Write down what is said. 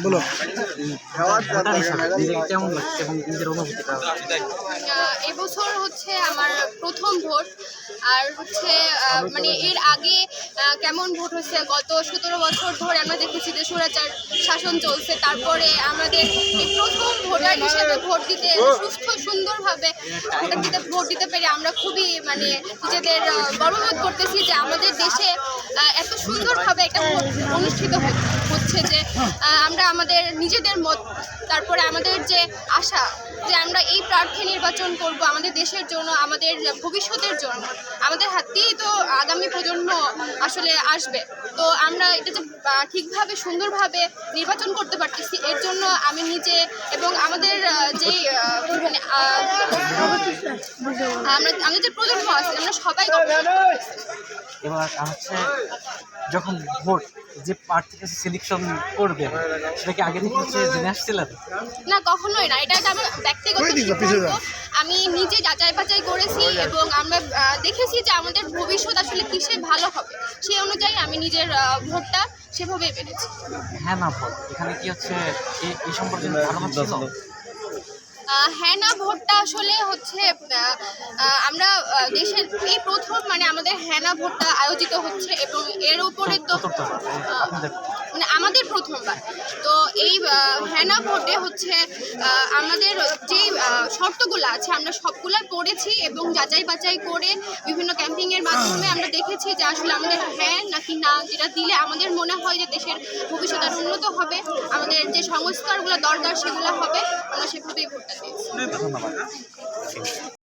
বলো কেমন লাগছে এবং নিজের অনুভূতিটা? এবছর হচ্ছে আমার প্রথম ভোট। আর হচ্ছে মানে এর আগে কেমন ভোট হচ্ছে, গত 17 বছর ধরে আমরা দেখেছি যে স্বৈরাচার শাসন চলছে। তারপরে আমাদের এই প্রথম ভোটার হিসেবে ভোট দিতে সুস্থ সুন্দরভাবে ভোট দিতে পেরে আমরা খুবই মানে নিজেদের গর্ববোধ করতেছি যে আমাদের দেশে এত সুন্দরভাবে একটা ভোট অনুষ্ঠিত হচ্ছে, যে আমরা আমাদের নিজেদের মত, তারপরে আমাদের যে আশা যে আমরা এই প্রার্থী নির্বাচন করব আমাদের দেশের জন্য, আমাদের ভবিষ্যতের জন্য। আমাদের হাত দিয়েই তো আগামী প্রজন্ম আসলে আসবে। তো আমরা এটা যে ঠিকভাবে সুন্দরভাবে নির্বাচন করতে পারতেছি, এর জন্য আমি নিজে এবং আমাদের যে মানে আমাদের যে প্রজন্ম আছে আমরা সবাই এবার হচ্ছে যখন ভোট যে প্রার্থীকে সিলেকশন করবে সেটা কি আগে থেকে হচ্ছে জেনে আসছিলেন? না, কখনোই না। এটা আমার ব্যক্তিগত সিদ্ধান্ত। আমি নিজে যাচাই বাছাই করেছি এবং আমরা দেখেছি যে আমাদের ভবিষ্যৎ আসলে কিসে ভালো হবে, সেই অনুযায়ী আমি নিজের ভোটটা সেভাবেই পেরেছি। হ্যাঁ না ভোট এখানে কি হচ্ছে এই সম্পর্কে ধারণা ছিল? হ্যাঁ না ভোটটা আসলে হচ্ছে আমরা দেশের এই প্রথম মানে আমাদের হ্যাঁ না ভোটটা আয়োজিত হচ্ছে এবং এর উপরে তো মানে আমাদের প্রথমবার। তো এই হ্যাঁ না ভোটে হচ্ছে আমাদের যে শর্তগুলো আছে আমরা সবগুলাই পড়েছি এবং যাচাই বাছাই করে বিভিন্ন ক্যাম্পিংয়ের মাধ্যমে আমরা দেখেছি যে আসলে আমাদের হ্যাঁ নাকি না যেটা দিলে আমাদের মনে হয় যে দেশের ভবিষ্যৎ আর উন্নত হবে, আমাদের যে সংস্কারগুলো দরকার সেগুলো হবে, আমরা সেভাবেই ভোটটা দিয়েছি। ধন্যবাদ।